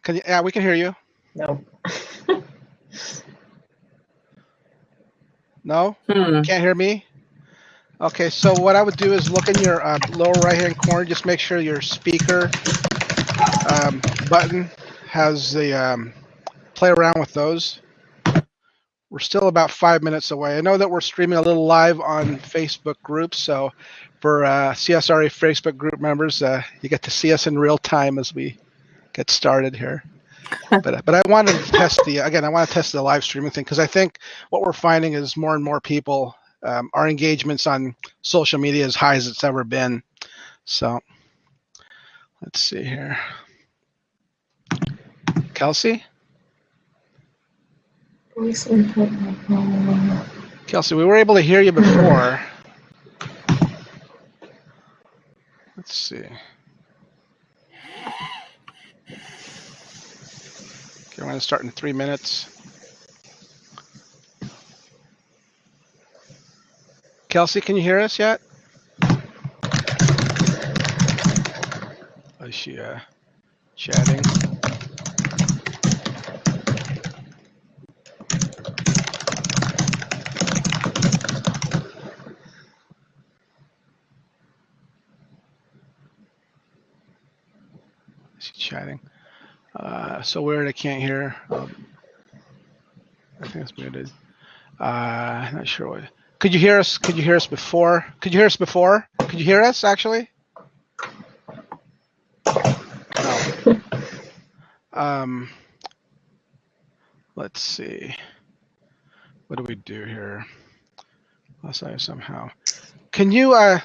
Can you? Yeah, we can hear you. No. No? Can't hear me? Okay, so what I would do is look in your lower right-hand corner. Just make sure your speaker button has the play around with those. We're still about 5 minutes away. I know that we're streaming a little live on Facebook groups, so for CSRA Facebook group members, you get to see us in real time as we get started here. But I wanted to test I want to test the live streaming thing because I think what we're finding is more and more people, our engagements on social media as high as it's ever been. So let's see here. Kelsey? Kelsey, we were able to hear you before. Let's see. Okay, I'm going to start in 3 minutes. Kelsey, can you hear us yet? Is she chatting? She's chatting. So weird, I can't hear. I think it's muted. Not sure what. Could you hear us? Could you hear us before? Could you hear us before? Could you hear us actually? No. Let's see. What do we do here? Let's say somehow. Can you? I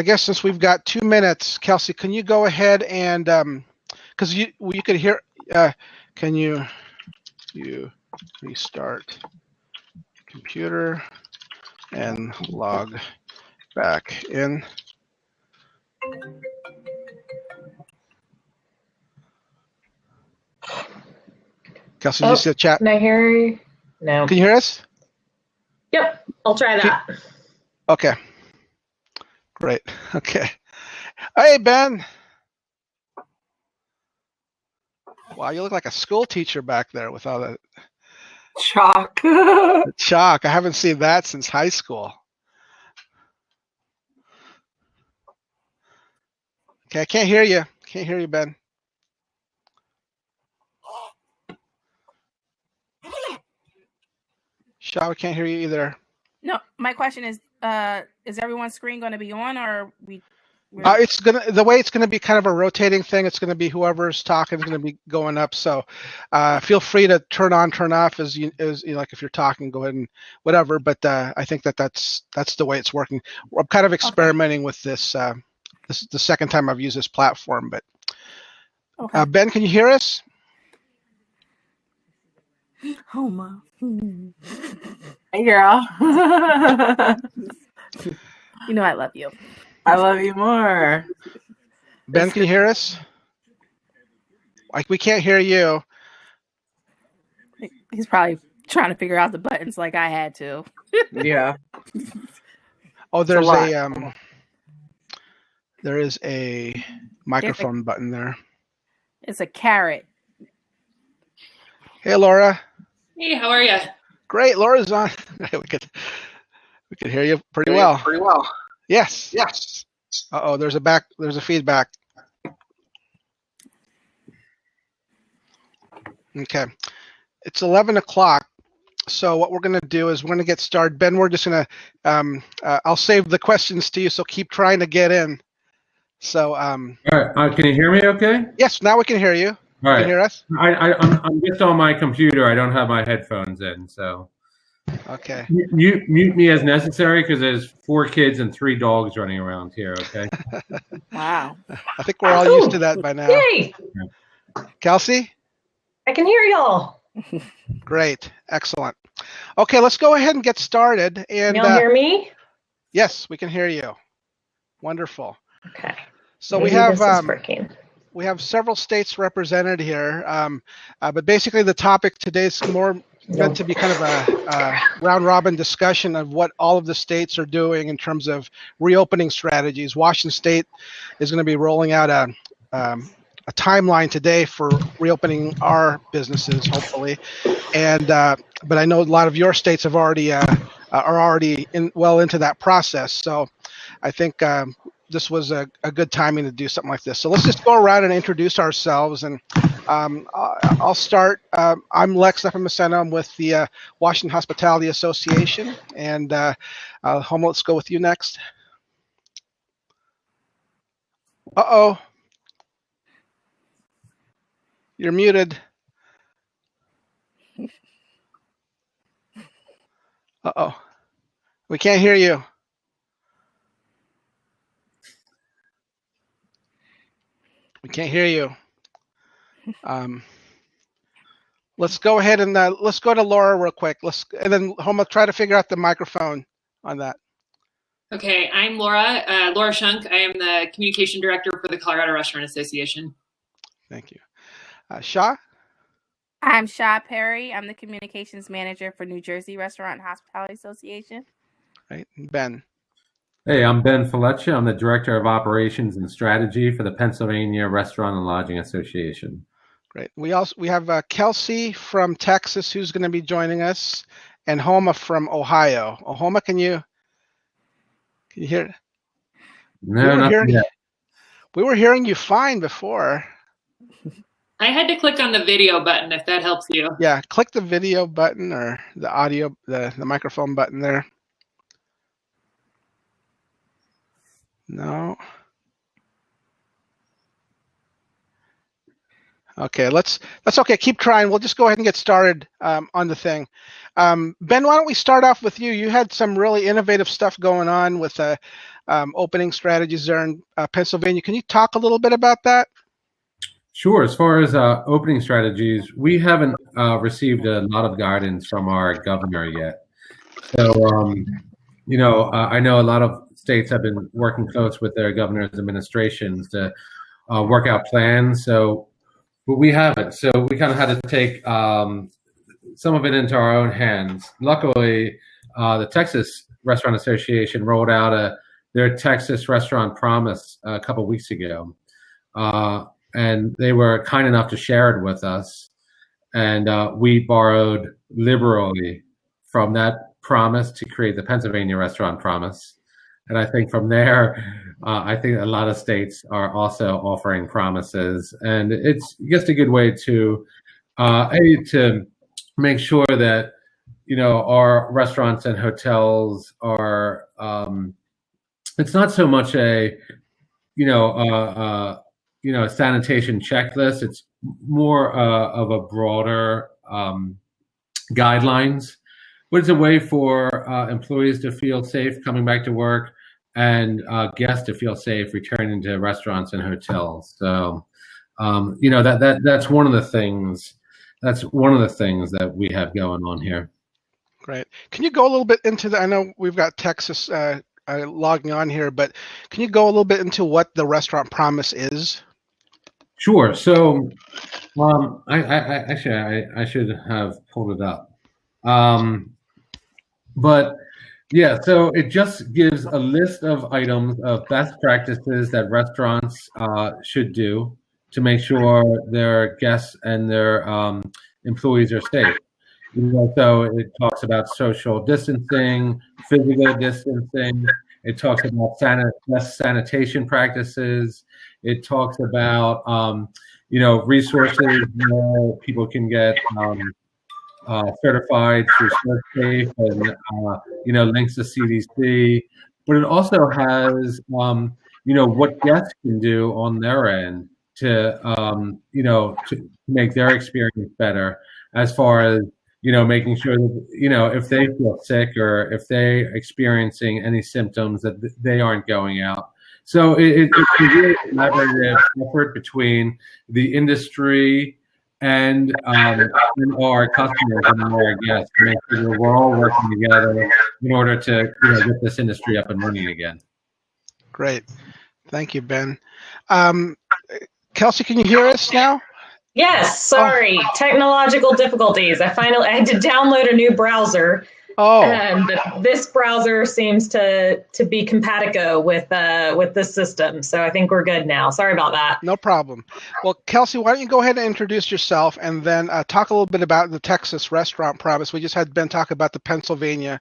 guess since we've got 2 minutes, Kelsey, can you go ahead and because you could hear. Can you restart computer and log back in? Kelsey, did you see the chat? Can I hear you? No. Can you hear us? Yep, I'll try that. Okay. Great. Okay. Hey, Ben. Wow, you look like a school teacher back there with all that chalk. Chalk. I haven't seen that since high school. Okay, I can't hear you. Can't hear you, Ben. Shaw, we can't hear you either. No, my question is everyone's screen going to be on, or it's gonna, the way it's gonna be kind of a rotating thing. It's gonna be whoever's talking is gonna be going up. So feel free to turn on, turn off as you like if you're talking, go ahead and whatever. But I think that's the way it's working. I'm kind of experimenting with this. This is the second time I've used this platform. But Ben, can you hear us? Oh my. Hey, girl. You know I love you. I love you more. Ben, can you hear us? Like, we can't hear you. He's probably trying to figure out the buttons like I had to. Yeah. Oh, there is a microphone button there. It's a carrot. Hey, Laura. Hey, how are you? Great, Laura's on. we could hear you pretty well. Yes. Uh-oh, there's a feedback. Okay. It's 11 o'clock. So what we're going to do is we're going to get started. Ben, we're just going to, I'll save the questions to you, so keep trying to get in. So. All right. Can you hear me okay? Yes, now we can hear you. All right. Can you hear us? I'm just on my computer. I don't have my headphones in, so. Okay. Mute me as necessary because there's 4 kids and 3 dogs running around here, okay? Wow. I think we're all used to that by now. Yay! Kelsey? I can hear y'all. Great. Excellent. Okay, let's go ahead and get started. And y'all hear me? Yes, we can hear you. Wonderful. Okay. So Maybe we have several states represented here, but basically the topic today is more meant to be kind of a round-robin discussion of what all of the states are doing in terms of reopening strategies. Washington State is going to be rolling out a timeline today for reopening our businesses, hopefully. And but I know a lot of your states have already are already well into that process. So I think this was a good timing to do something like this. So let's just go around and introduce ourselves. And I'll start. I'm Lex Epimaceno. I'm with the Washington Hospitality Association. And Home, let's go with you next. Uh-oh. You're muted. Uh-oh. We can't hear you. We can't hear you. Let's go ahead and let's go to Laura real quick. And then Homa, try to figure out the microphone on that. Okay, I'm Laura Shunk. I am the Communication Director for the Colorado Restaurant Association. Thank you. Shah? I'm Shah Perry. I'm the Communications Manager for New Jersey Restaurant and Hospitality Association. Right. Ben? Hey, I'm Ben Felicia. I'm the Director of Operations and Strategy for the Pennsylvania Restaurant and Lodging Association. Great. We have Kelsey from Texas who's going to be joining us, and Homa from Ohio. Homa, can you hear? No, not yet. We were hearing you fine before. I had to click on the video button if that helps you. Yeah, click the video button or the audio, the microphone button there. No. Okay, that's okay. Keep trying. We'll just go ahead and get started on the thing. Ben, why don't we start off with you? You had some really innovative stuff going on with opening strategies there in Pennsylvania. Can you talk a little bit about that? Sure. As far as opening strategies, we haven't received a lot of guidance from our governor yet. So, I know a lot of states have been working close with their governor's administrations to work out plans. But we haven't. So we kind of had to take some of it into our own hands. Luckily, the Texas Restaurant Association rolled out their Texas Restaurant Promise a couple of weeks ago. And they were kind enough to share it with us. And we borrowed liberally from that promise to create the Pennsylvania Restaurant Promise. And I think from there, I think a lot of states are also offering promises. And it's just a good way to make sure that, our restaurants and hotels are, it's not so much a sanitation checklist. It's more of a broader guidelines, but it's a way for employees to feel safe coming back to work and guests to feel safe returning to restaurants and hotels. So, that's one of the things. That's one of the things that we have going on here. Great. Can you go a little bit into I know we've got Texas logging on here, but can you go a little bit into what the Restaurant Promise is? Sure. So, I should have pulled it up. But yeah, so it just gives a list of items of best practices that restaurants should do to make sure their guests and their employees are safe. So it talks about social distancing, physical distancing. It talks about best sanitation practices. It talks about resources where people can get certified through ServSafe and links to CDC. But it also has what guests can do on their end to make their experience better, as far as making sure that if they feel sick or if they're experiencing any symptoms that they aren't going out. So it's a really collaborative effort between the industry and our customers and our guests to make sure that we're all working together in order to get this industry up and running again. Great. Thank you, Ben. Kelsey, can you hear us now? Yes, sorry. Technological difficulties. I had to download a new browser Oh, But this browser seems to be compatible with this system. So I think we're good now. Sorry about that. no problem. Well, Kelsey, why don't you go ahead and introduce yourself and then talk a little bit about the Texas restaurant promise. We just had Ben talk about the Pennsylvania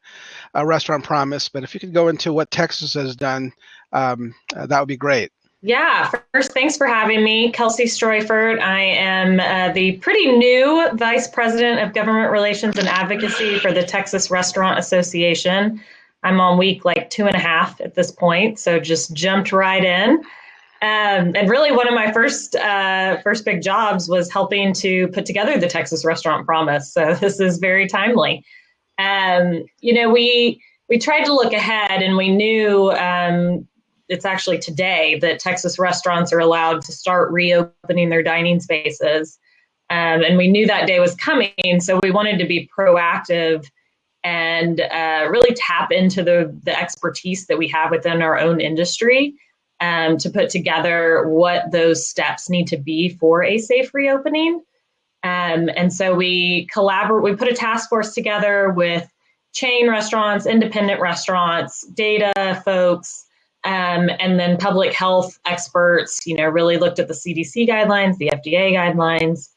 restaurant promise, but if you could go into what Texas has done, that would be great. Yeah, first, thanks for having me. Kelsey Stroyford. I am the pretty new Vice President of Government Relations and Advocacy for the Texas Restaurant Association. I'm on week like 2.5 at this point, so just jumped right in. And really one of my first big jobs was helping to put together the Texas Restaurant Promise. So this is very timely. We tried to look ahead, and we knew it's actually today that Texas restaurants are allowed to start reopening their dining spaces. And we knew that day was coming, so we wanted to be proactive and really tap into the expertise that we have within our own industry to put together what those steps need to be for a safe reopening. And so we put a task force together with chain restaurants, independent restaurants, data folks, and then public health experts, really looked at the CDC guidelines, the FDA guidelines,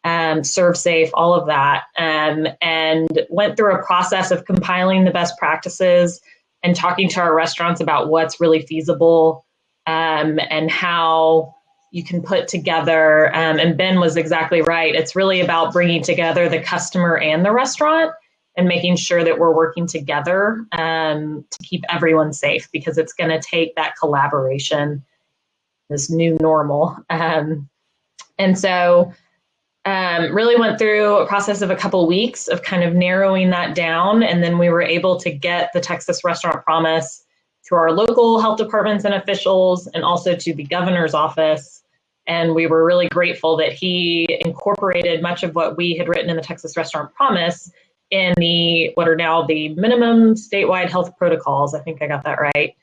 ServSafe, all of that, and went through a process of compiling the best practices and talking to our restaurants about what's really feasible and how you can put together. And Ben was exactly right. It's really about bringing together the customer and the restaurant and making sure that we're working together to keep everyone safe, because it's going to take that collaboration, this new normal. And so really went through a process of a couple weeks of kind of narrowing that down. And then we were able to get the Texas Restaurant Promise to our local health departments and officials, and also to the governor's office. And we were really grateful that he incorporated much of what we had written in the Texas Restaurant Promise in what are now the minimum statewide health protocols. I think I got that right.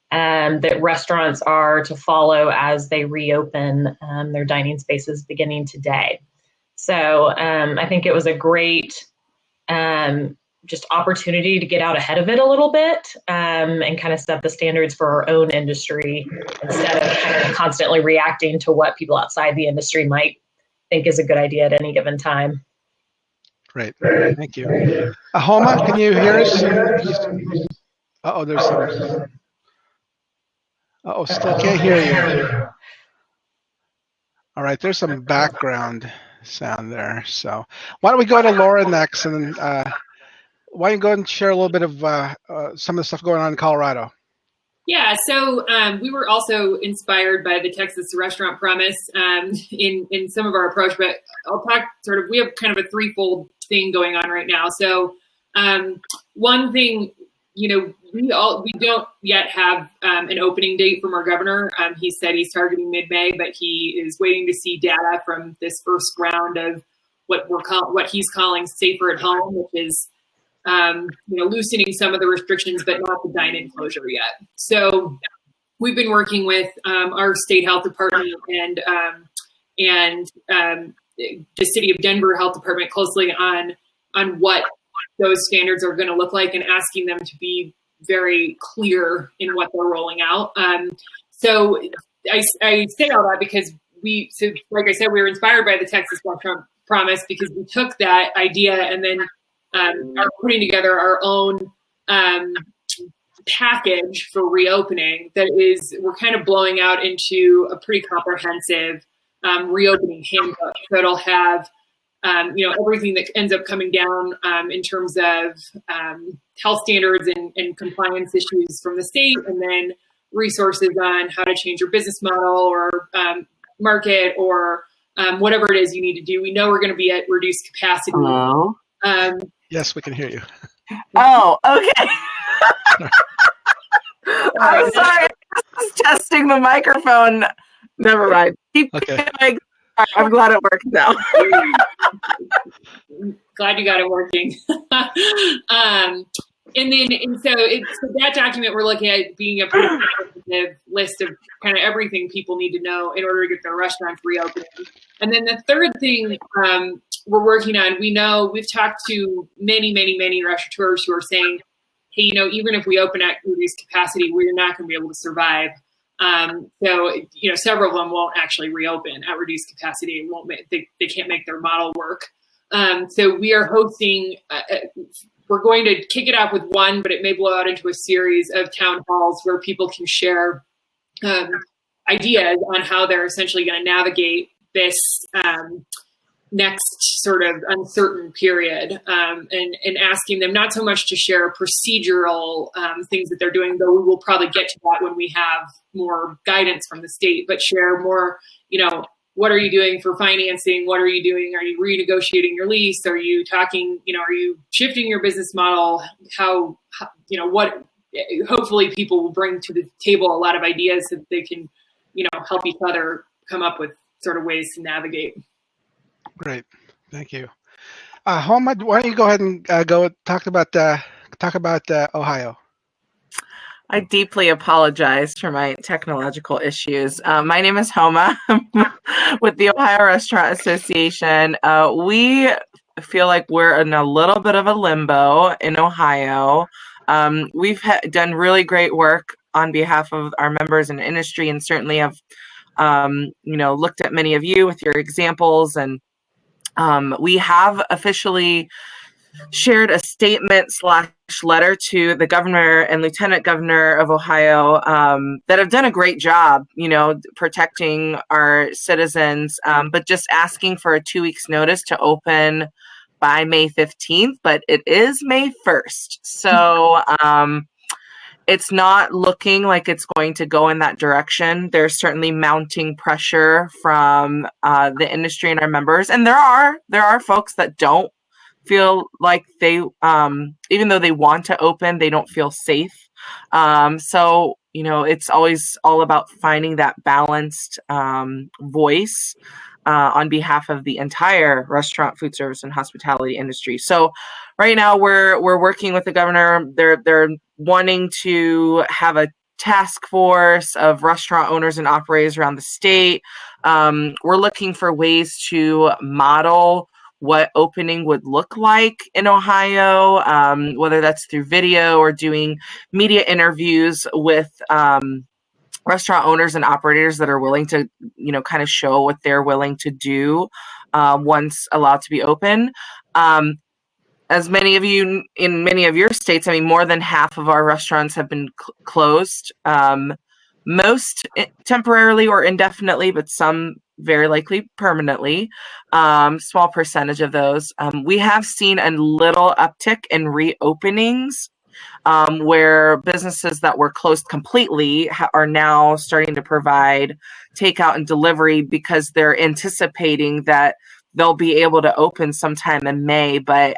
That restaurants are to follow as they reopen their dining spaces beginning today. So I think it was a great just opportunity to get out ahead of it a little bit and kind of set the standards for our own industry instead of kind of constantly reacting to what people outside the industry might think is a good idea at any given time. Great. Thank you. Homa, can you hear us? Uh-oh, there's some. Uh-oh, still can't hear you. All right, there's some background sound there. So why don't we go to Laura next, and then why don't you go and share a little bit of some of the stuff going on in Colorado? Yeah, so we were also inspired by the Texas Restaurant Promise in some of our approach, but I'll talk we have kind of a threefold thing going on right now. So one thing, we don't yet have an opening date from our governor. He said he's targeting mid-May, but he is waiting to see data from this first round of what he's calling safer at home, which is loosening some of the restrictions, but not the dine-in closure yet. So we've been working with our state health department and the city of Denver health department closely on what those standards are going to look like, and asking them to be very clear in what they're rolling out. So I say all that because like I said, we were inspired by the Texas Restaurant Promise because we took that idea and then are putting together our own package for reopening we're kind of blowing out into a pretty comprehensive reopening handbook. So it'll have everything that ends up coming down in terms of health standards and compliance issues from the state, and then resources on how to change your business model or market or whatever it is you need to do. We know we're going to be at reduced capacity. Hello? Yes, we can hear you. Oh, okay. I'm sorry. I was testing the microphone. Never mind. Keep going. I'm glad it works now. Glad you got it working. So that document we're looking at being a pretty comprehensive list of kind of everything people need to know in order to get their restaurants reopened. And then the third thing we're working on. We know we've talked to many restaurateurs who are saying, hey, even if we open at reduced capacity, we're not going to be able to survive. So several of them won't actually reopen at reduced capacity. It won't they can't make their model work. So we are hosting. We're going to kick it off with one, but it may blow out into a series of town halls where people can share ideas on how they're essentially going to navigate this next sort of uncertain period, and asking them not so much to share procedural things that they're doing, though we will probably get to that when we have more guidance from the state, but share more, what are you doing for financing? What are you doing? Are you renegotiating your lease? Are you talking, are you shifting your business model? How what, hopefully people will bring to the table a lot of ideas so that they can, help each other come up with sort of ways to navigate. Great, thank you. Homa, why don't you go ahead and talk about Ohio? I deeply apologize for my technological issues. My name is Homa with the Ohio Restaurant Association. We feel like we're in a little bit of a limbo in Ohio. We've done really great work on behalf of our members in the industry, and certainly have looked at many of you with your examples, and we have officially shared a statement/letter to the governor and lieutenant governor of Ohio that have done a great job, protecting our citizens, but just asking for a 2 weeks notice to open by May 15th, but it is May 1st. So it's not looking like it's going to go in that direction. There's certainly mounting pressure from the industry and our members. And there are folks that don't feel like they, even though they want to open, they don't feel safe. So, it's always all about finding that balanced voice on behalf of the entire restaurant, food service, and hospitality industry. So right now we're working with the governor. They're wanting to have a task force of restaurant owners and operators around the state. We're looking for ways to model what opening would look like in Ohio, whether that's through video or doing media interviews with restaurant owners and operators that are willing to, kind of show what they're willing to do once allowed to be open. As many of you in many of your states, more than half of our restaurants have been closed, most temporarily or indefinitely, but some very likely permanently. Small percentage of those. We have seen a little uptick in reopenings, where businesses that were closed completely are now starting to provide takeout and delivery because they're anticipating that they'll be able to open sometime in May. But,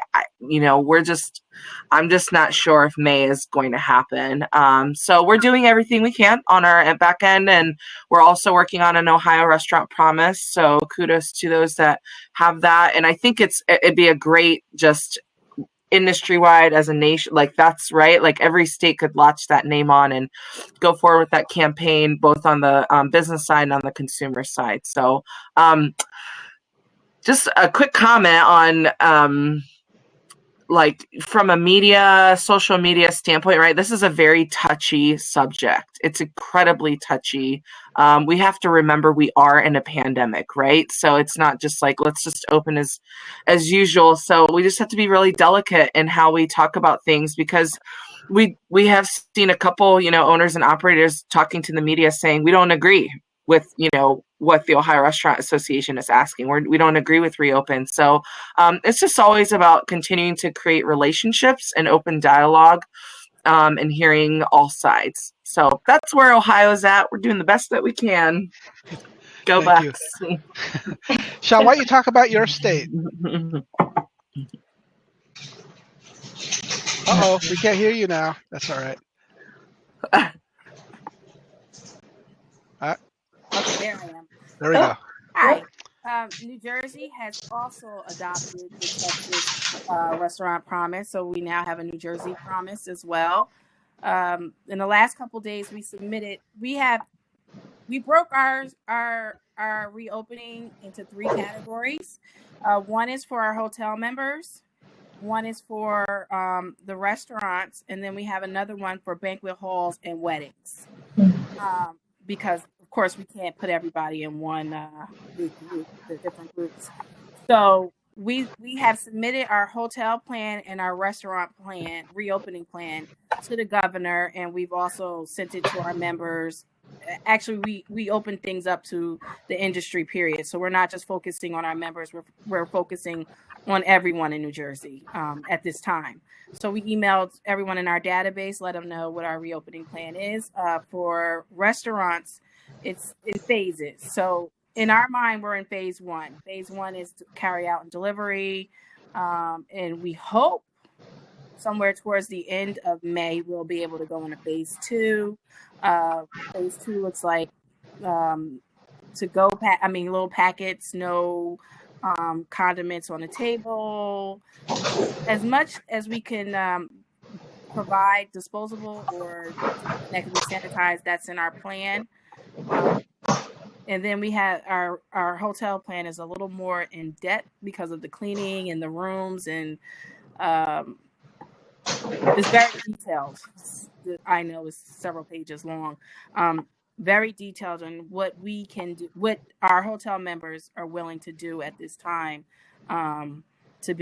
I'm just not sure if May is going to happen. So we're doing everything we can on our back end, and we're also working on an Ohio restaurant promise. So kudos to those that have that. And I think it'd be a great just industry-wide as a nation, that's right. Every state could latch that name on and go forward with that campaign, both on the business side and on the consumer side. So just a quick comment on from a social media standpoint, right? This is a very touchy subject. It's incredibly touchy. We have to remember we are in a pandemic, right? So it's not just let's just open as usual. So we just have to be really delicate in how we talk about things, because we have seen a couple, owners and operators talking to the media saying we don't agree with, what the Ohio Restaurant Association is asking. We don't agree with reopen. So it's just always about continuing to create relationships and open dialogue, and hearing all sides. So that's where Ohio's at. We're doing the best that we can. Go Bucks. Sean, why don't you talk about your state? Uh-oh, we can't hear you now. That's all right. Okay, there I am. There we go. Hi. New Jersey has also adopted the Texas restaurant promise, so we now have a New Jersey promise as well. In the last couple of days, we broke our are reopening into 3 categories. One is for our hotel members. One is for the restaurants, and then we have another one for banquet halls and weddings. Because of course we can't put everybody in one big group, the different groups. So we have submitted our hotel plan and our restaurant plan, reopening plan, to the governor, and we've also sent it to our members. Actually, we open things up to the industry, period. So we're not just focusing on our members, we're focusing on everyone in New Jersey at this time. So we emailed everyone in our database, let them know what our reopening plan is. For restaurants, it's in phases. So in our mind, we're in phase 1. Phase 1 is to carry out and delivery. And we hope somewhere towards the end of May, we'll be able to go into phase 2. Phase 2 looks like to go, little packets, no condiments on the table. As much as we can provide disposable or that can be sanitized, that's in our plan. And then we have our hotel plan is a little more in depth because of the cleaning and the rooms, and it's very detailed. I know it's several pages long. Very detailed on what we can do, what our hotel members are willing to do at this time to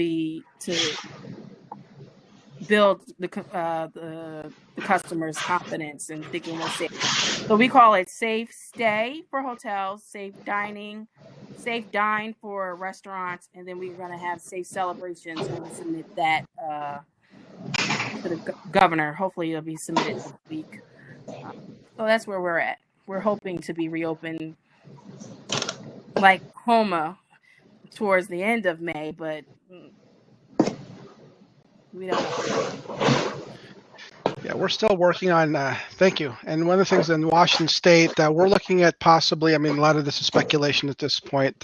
build the customer's confidence and thinking we're safe. So we call it safe stay for hotels, safe dining, safe dine for restaurants, and then we're going to have safe celebrations when we submit that to the governor. Hopefully it'll be submitted this week. So that's where we're at. We're hoping to be reopened like Homa towards the end of May, but we don't know. Yeah, we're still working on, thank you. And one of the things in Washington State, we're looking at possibly, a lot of this is speculation at this point,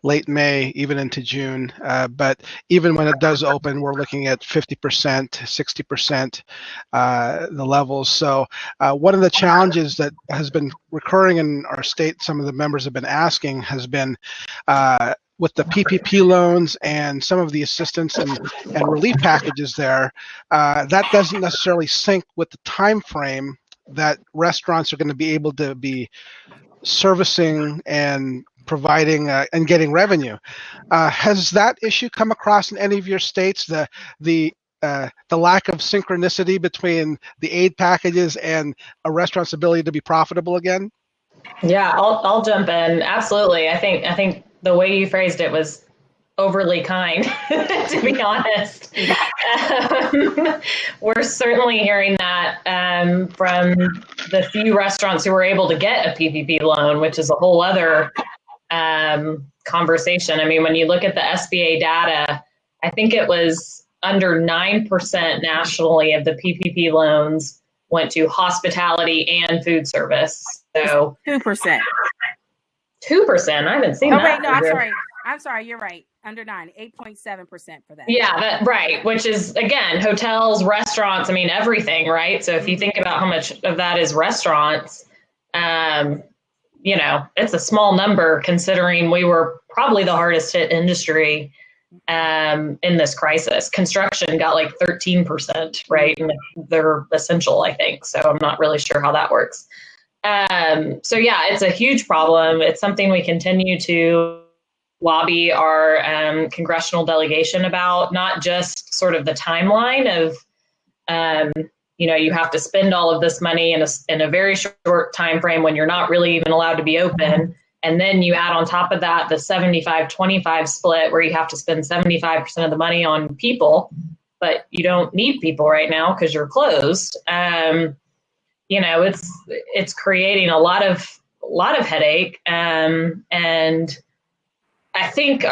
late May, even into June. But even when it does open, we're looking at 50%, 60%, the levels. So one of the challenges that has been recurring in our state, some of the members have been asking, has been with the PPP loans and some of the assistance and relief packages there, that doesn't necessarily sync with the time frame that restaurants are going to be able to be servicing and providing and getting revenue. Has that issue come across in any of your states, the lack of synchronicity between the aid packages and a restaurant's ability to be profitable again? Yeah, I'll jump in. Absolutely. I think the way you phrased it was overly kind, to be honest. We're certainly hearing that from the few restaurants who were able to get a PPP loan, which is a whole other conversation. When you look at the SBA data, I think it was under 9% nationally of the PPP loans went to hospitality and food service. So 2%. 2%. I haven't seen that. Oh wait, no, I'm sorry. You're right. Under 9, 8.7% for that. Yeah, right. Which is again, hotels, restaurants. Everything, right? So if you think about how much of that is restaurants, it's a small number considering we were probably the hardest hit industry in this crisis. Construction got like 13%, right? And they're essential, I think. So I'm not really sure how that works. So yeah, it's a huge problem. It's something we continue to lobby our congressional delegation about, not just sort of the timeline of, you have to spend all of this money in a very short time frame when you're not really even allowed to be open. And then you add on top of that the 75-25 split where you have to spend 75% of the money on people, but you don't need people right now because you're closed. It's creating a lot of headache. And I think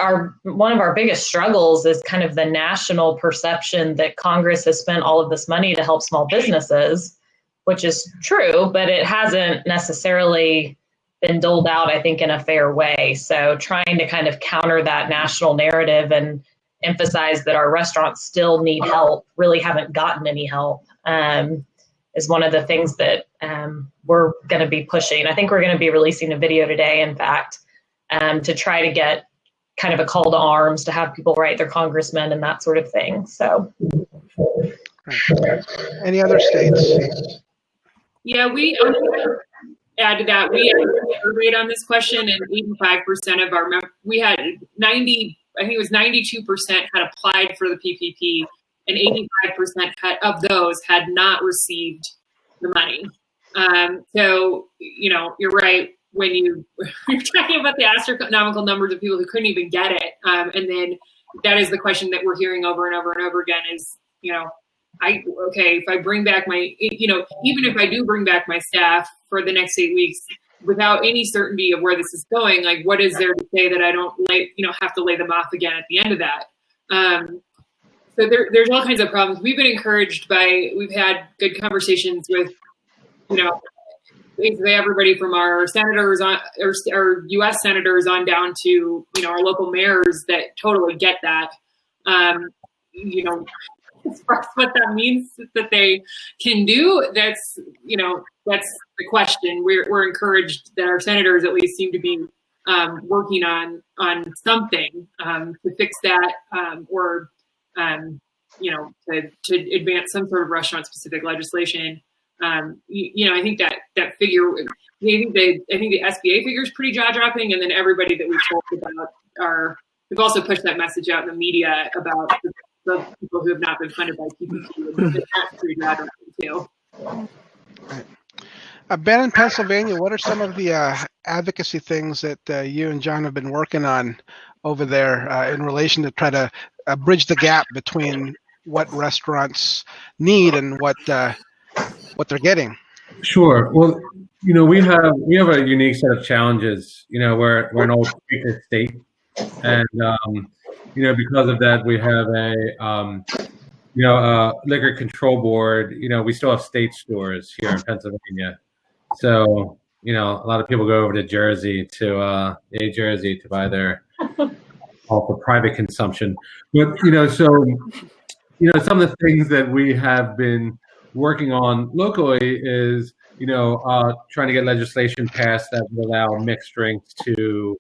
one of our biggest struggles is kind of the national perception that Congress has spent all of this money to help small businesses, which is true, but it hasn't necessarily been doled out, I think, in a fair way. So trying to kind of counter that national narrative and emphasize that our restaurants still need help, really haven't gotten any help, is one of the things that we're going to be pushing. I think we're going to be releasing a video today, in fact, to try to get kind of a call to arms to have people write their congressmen and that sort of thing. So, any other states? Yeah, we add to that. We surveyed on this question, and 85% of our we had 90. I think it was 92% had applied for the PPP, and 85% of those had not received the money. So, you're right when you're talking about the astronomical numbers of people who couldn't even get it. And then that is the question that we're hearing over and over and over again is, if I bring back my, even if I do bring back my staff for the next 8 weeks without any certainty of where this is going, like what is there to say that I don't have to lay them off again at the end of that? So there's all kinds of problems. We've been encouraged we've had good conversations with, basically everybody from our senators on, or U.S. senators on down to, our local mayors that totally get that. As far as what that means that they can do, that's the question. We're encouraged that our senators at least seem to be working on something to fix that, or to advance some sort of restaurant specific legislation. I think that figure. I think the SBA figure is pretty jaw dropping, and then everybody that we've told about we've also pushed that message out in the media about the people who have not been funded by PPP. That's pretty jaw dropping too. Right. Ben, in Pennsylvania, what are some of the advocacy things that you and John have been working on over there in relation to try to bridge the gap between what restaurants need and what they're getting? Sure. Well, we have a unique set of challenges. We're an old state, and because of that, we have a liquor control board. We still have state stores here in Pennsylvania, so a lot of people go over to Jersey to buy their all for private consumption. But some of the things that we have been working on locally is, trying to get legislation passed that would allow mixed drinks to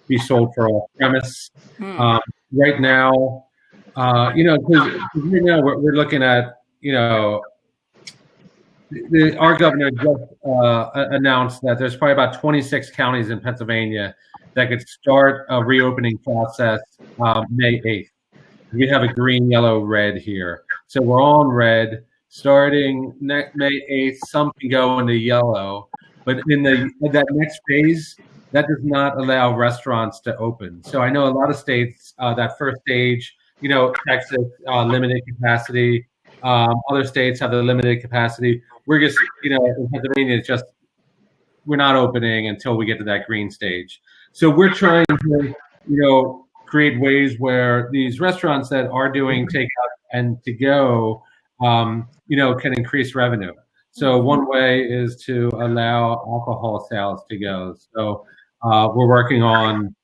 be sold for off premise. Right now, we're looking at, our governor just announced that there's probably about 26 counties in Pennsylvania that could start a reopening process May 8th. We have a green, yellow, red here. So we're all in red. Starting May 8th, some can go into yellow, but in that next phase, that does not allow restaurants to open. So I know a lot of states, that first stage, Texas, limited capacity. Other states have the limited capacity. We're just, in Pennsylvania, it's just, we're not opening until we get to that green stage. So we're trying to, create ways where these restaurants that are doing takeout and to go, can increase revenue. So one way is to allow alcohol sales to go. So we're working on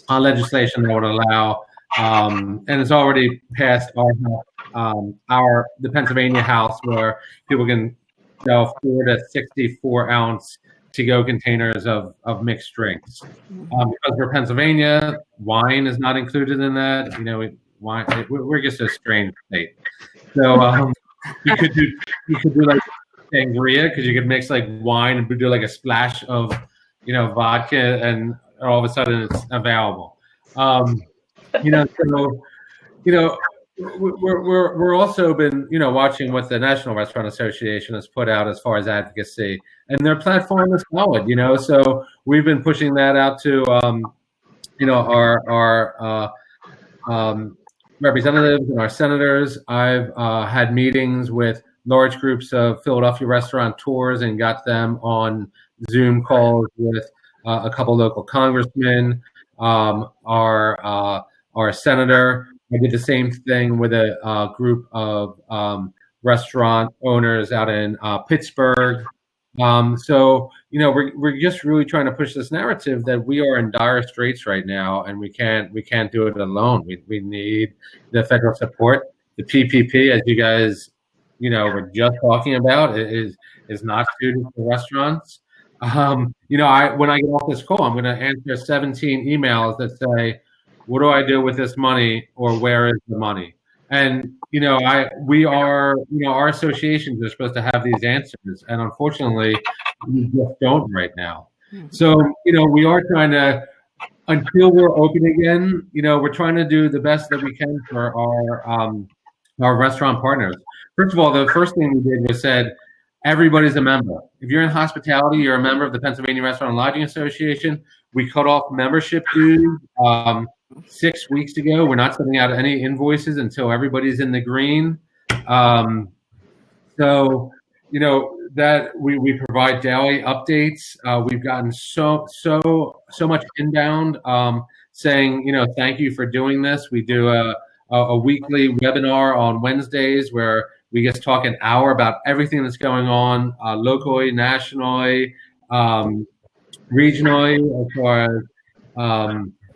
legislation that would allow, and it's already passed the Pennsylvania House, where people can sell 4 to 64 ounce to-go containers of mixed drinks. Because we're Pennsylvania, wine is not included in that. We're just a strange state. So you could do like sangria, because you could mix like wine and do like a splash of vodka, and all of a sudden it's available. We're also been watching what the National Restaurant Association has put out as far as advocacy, and their platform is solid. So we've been pushing that out to our representatives and our senators. I've had meetings with large groups of Philadelphia restaurateurs and got them on Zoom calls with a couple local congressmen, our senator. I did the same thing with a group of restaurant owners out in Pittsburgh. So we're just really trying to push this narrative that we are in dire straits right now, and we can't do it alone. We need the federal support. The PPP, as you guys were just talking about, is not suited for restaurants. When I get off this call, I'm going to answer 17 emails that say, "What do I do with this money?" or "Where is the money?" And our associations are supposed to have these answers, and unfortunately, we just don't right now. So we are trying to, until we're open again, we're trying to do the best that we can for our restaurant partners. First of all, the first thing we did was said, everybody's a member. If you're in hospitality, you're a member of the Pennsylvania Restaurant and Lodging Association. We cut off membership dues 6 weeks ago. We're not sending out any invoices until everybody's in the green. That we provide daily updates. We've gotten so much inbound saying, thank you for doing this. We do a weekly webinar on Wednesdays where we get to talk an hour about everything that's going on locally, nationally, regionally, as far as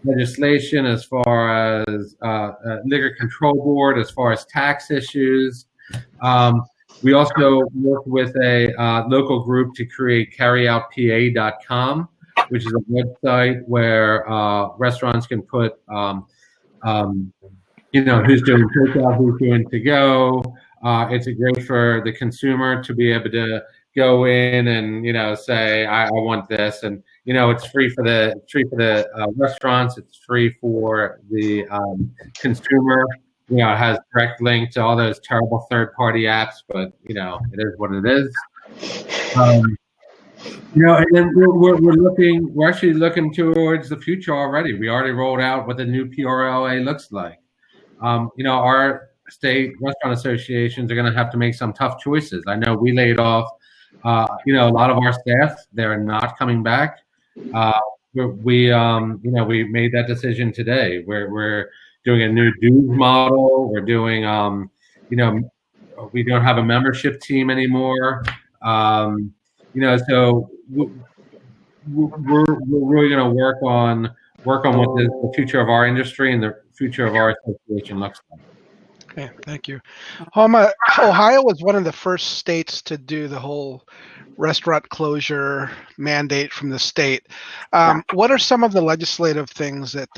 legislation, as far as liquor control board, as far as tax issues. We also work with a local group to create carryoutpa.com, which is a website where restaurants can put, who's doing takeout, who's doing to go. It's great for the consumer to be able to go in and say, I want this, and it's free for the restaurants. It's free for the consumer. It has direct link to all those terrible third-party apps, but it is what it is. And then we're actually looking towards the future already. We already rolled out what the new PRLA looks like. Our state restaurant associations are going to have to make some tough choices. I know we laid off, a lot of our staff. They're not coming back. We made that decision today. We're doing a new dues model. We're doing, we don't have a membership team anymore. So we're really going to work on what the future of our industry and the future of our association looks like. Okay, thank you. Ohio was one of the first states to do the whole restaurant closure mandate from the state. What are some of the legislative things that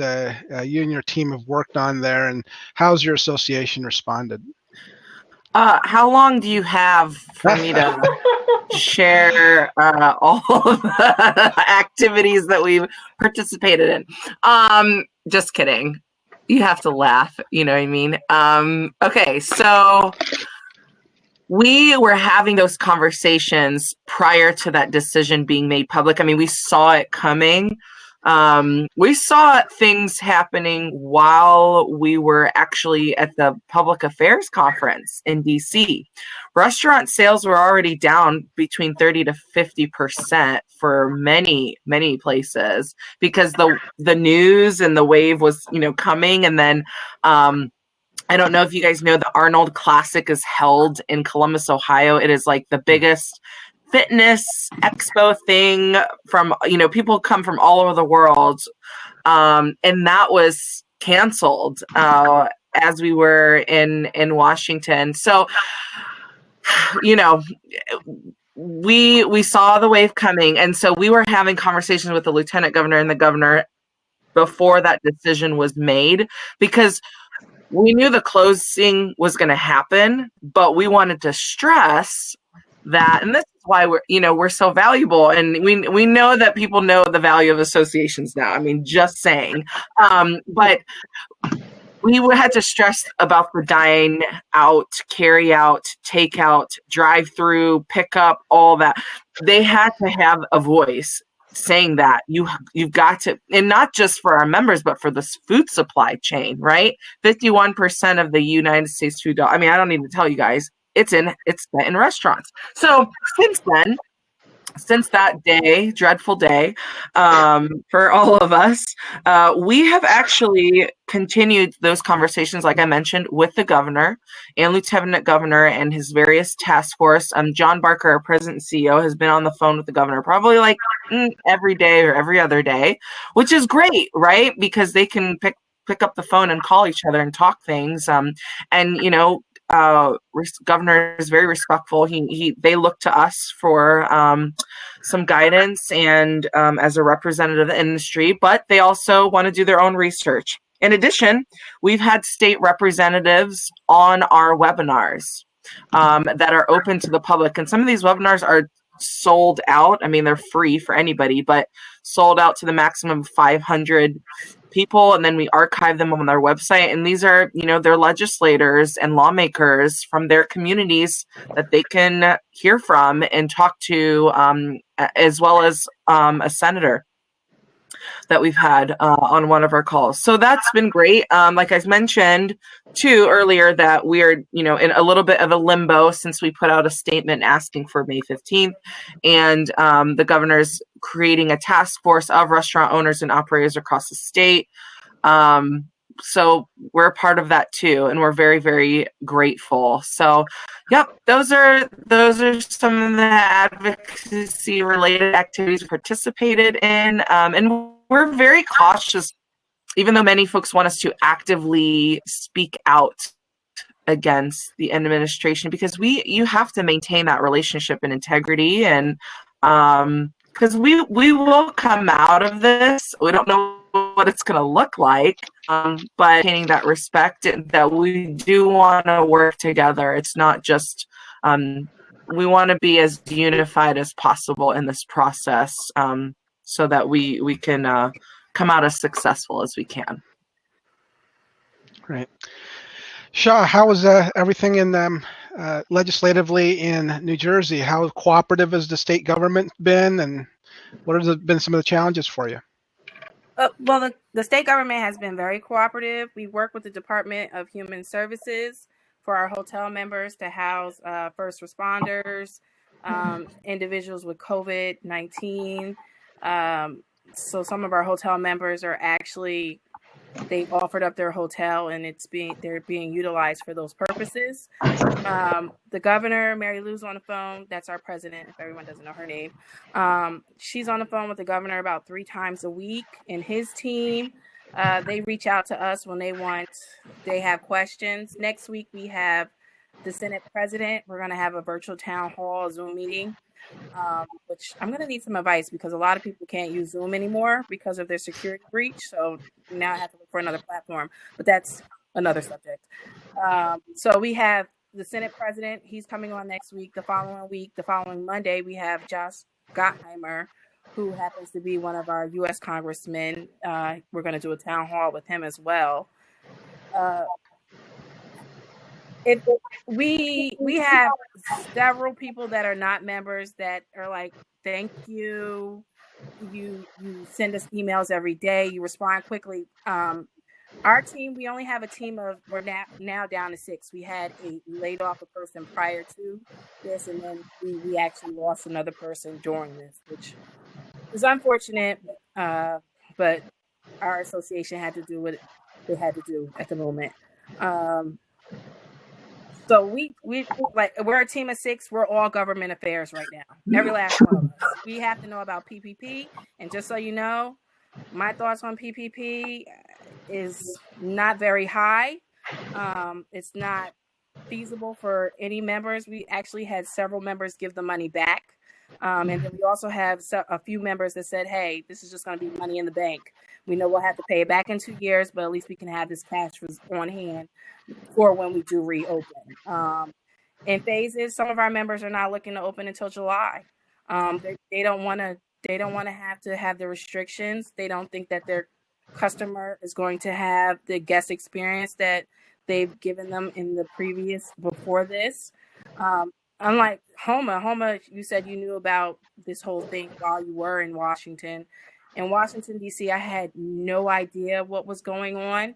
you and your team have worked on there, and how's your association responded? How long do you have for me to share all of the activities that we've participated in? Just kidding. You have to laugh, you know what I mean? Okay, so we were having those conversations prior to that decision being made public. I mean, we saw it coming. We saw things happening while we were actually at the public affairs conference in DC. Restaurant sales were already down between 30 to 50% for many, many places because the news and the wave was, coming. And then, I don't know if you guys know, the Arnold Classic is held in Columbus, Ohio. It is like the biggest fitness expo thing from, people come from all over the world. And that was canceled as we were in Washington. So, we saw the wave coming. And so we were having conversations with the lieutenant governor and the governor before that decision was made, because we knew the closing was going to happen, but we wanted to stress that, and this is why we're so valuable, and we know that people know the value of associations now. I mean, just saying, but we had to stress about the dine out, carry out, take out, drive through, pick up, all that. They had to have a voice saying that you've got to, and not just for our members, but for the food supply chain, right? 51% of the United States food. I mean, I don't need to tell you guys, it's in restaurants. So since that day, dreadful day, for all of us, we have actually continued those conversations, like I mentioned, with the governor and lieutenant governor and his various task force. John Barker, our president and CEO, has been on the phone with the governor probably like every day or every other day, which is great, right? Because they can pick up the phone and call each other and talk things. And governor is very respectful. They look to us for some guidance and as a representative of the industry, but they also want to do their own research. In addition, we've had state representatives on our webinars that are open to the public, and some of these webinars are sold out. I mean, they're free for anybody, but sold out to the maximum of 500 people, and then we archive them on our website. And these are, they're legislators and lawmakers from their communities that they can hear from and talk to, as well as a senator that we've had on one of our calls. So that's been great. Like I mentioned too earlier, that we're, in a little bit of a limbo since we put out a statement asking for May 15th, and the governor's creating a task force of restaurant owners and operators across the state. So we're a part of that too, and we're very, very grateful. So, yep, those are some of the advocacy related activities we participated in, and we're very cautious, even though many folks want us to actively speak out against the administration, because you have to maintain that relationship and integrity, and because we will come out of this. We don't know what it's going to look like, but maintaining that respect, that we do want to work together. It's not just we want to be as unified as possible in this process, so that we can come out as successful as we can. Great. Shah, how is everything in legislatively in New Jersey? How cooperative has the state government been, and what have been some of the challenges for you? Well, the state government has been very cooperative. We work with the Department of Human Services for our hotel members to house first responders, individuals with COVID-19. So some of our hotel members are actually, they offered up their hotel, and they're being utilized for those purposes. The governor, Mary Lou's on the phone. That's our president, if everyone doesn't know her name. She's on the phone with the governor about 3 times a week, and his team, they reach out to us when they have questions. Next week, we have the Senate president. We're going to have a virtual town hall Zoom meeting, which I'm going to need some advice, because a lot of people can't use Zoom anymore because of their security breach. So now I have to look for another platform, but that's another subject. So we have the Senate president. He's coming on next week. The following Monday, we have Josh Gottheimer, who happens to be one of our U.S. congressmen. We're going to do a town hall with him as well. We have several people that are not members that are like, thank you. You send us emails every day. You respond quickly. Our team, we only have a team of, we're now down to 6. We laid off a person prior to this, and then we actually lost another person during this, which is unfortunate. But our association had to do what they had to do at the moment. So we're a team of 6. We're all government affairs right now. Every last one of us. We have to know about PPP. And just so you know, my thoughts on PPP is not very high. It's not feasible for any members. We actually had several members give the money back. And then we also have a few members that said, hey, this is just going to be money in the bank. We know we'll have to pay it back in 2 years, but at least we can have this cash on hand for when we do reopen. In phases, some of our members are not looking to open until July. They don't want to have the restrictions. They don't think that their customer is going to have the guest experience that they've given them in the before this. Unlike Homa, you said you knew about this whole thing while you were in Washington. In Washington, D.C., I had no idea what was going on.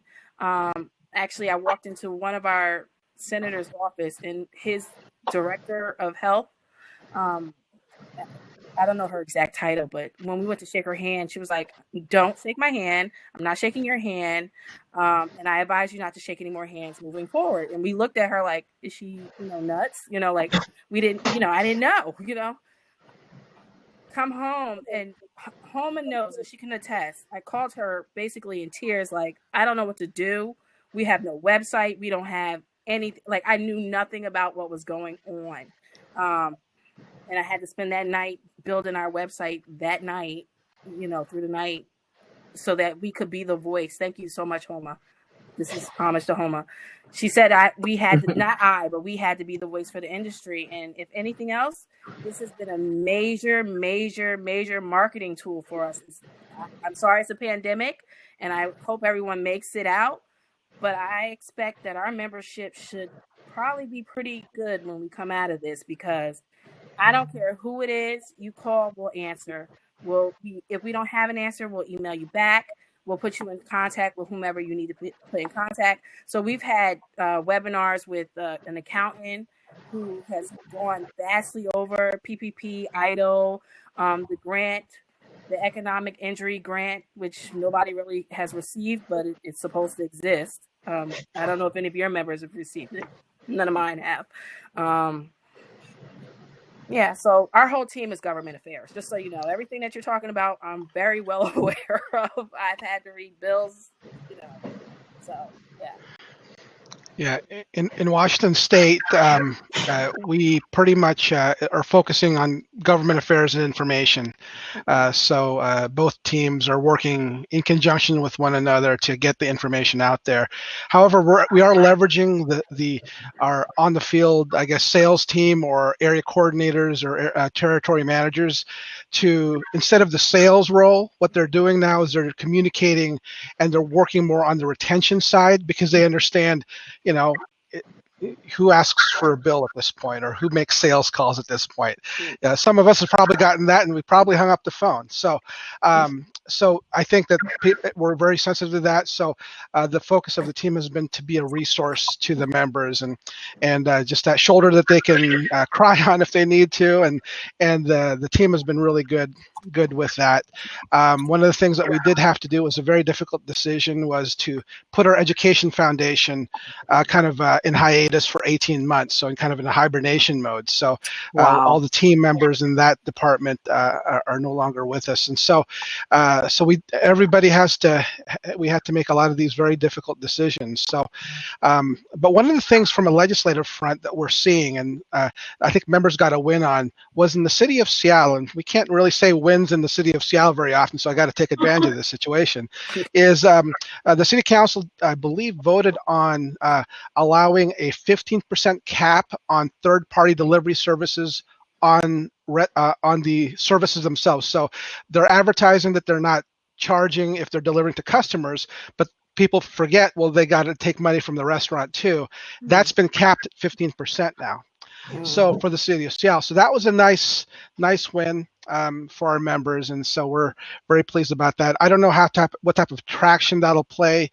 Actually, I walked into one of our senator's office, and his director of health, I don't know her exact title, but when we went to shake her hand, she was like, don't shake my hand. I'm not shaking your hand. And I advise you not to shake any more hands moving forward. And we looked at her like, is she, nuts? Like we didn't, I didn't know, come home, and Homa knows, and she can attest. I called her basically in tears, like, I don't know what to do. We have no website. We don't have anything. Like, I knew nothing about what was going on. And I had to spend that night building our website that night, through the night, so that we could be the voice. Thank you so much, Homa. This is homage to Homa. She said we had to be the voice for the industry. And if anything else, this has been a major, major, major marketing tool for us. I'm sorry it's a pandemic, and I hope everyone makes it out. But I expect that our membership should probably be pretty good when we come out of this, because I don't care who it is you call, we'll answer. If we don't have an answer, we'll email you back. We'll put you in contact with whomever you need to put in contact. So we've had webinars with an accountant who has gone vastly over PPP, EIDL, the grant, the economic injury grant, which nobody really has received, but it's supposed to exist. I don't know if any of your members have received it. None of mine have. Yeah, so our whole team is government affairs, just so you know. Everything that you're talking about, I'm very well aware of. I've had to read bills, so yeah. Yeah, in Washington State, we pretty much are focusing on government affairs and information. So both teams are working in conjunction with one another to get the information out there. However, we are leveraging our on the field, I guess, sales team or area coordinators or territory managers to, instead of the sales role, what they're doing now is they're communicating and they're working more on the retention side, because they understand, who asks for a bill at this point, or who makes sales calls at this point. Some of us have probably gotten that, and we probably hung up the phone. So I think that we're very sensitive to that. So the focus of the team has been to be a resource to the members, and just that shoulder that they can cry on if they need to. And the team has been really good with that. One of the things that we did have to do was a very difficult decision, was to put our education foundation kind of in hiatus for 18 months, so in kind of in a hibernation mode. So all the team members in that department are no longer with us, and so everybody we had to make a lot of these very difficult decisions. So, but one of the things from a legislative front that we're seeing, and I think members got a win on, was in the city of Seattle, and we can't really say wins in the city of Seattle very often, so I got to take advantage of this situation, is the city council, I believe, voted on allowing a 15% cap on third-party delivery services on the services themselves. So they're advertising that they're not charging if they're delivering to customers, but people forget, well, they got to take money from the restaurant too. That's been capped at 15% now. So for the city of Seattle, so that was a nice win for our members, and so we're very pleased about that. I don't know what type of traction that'll play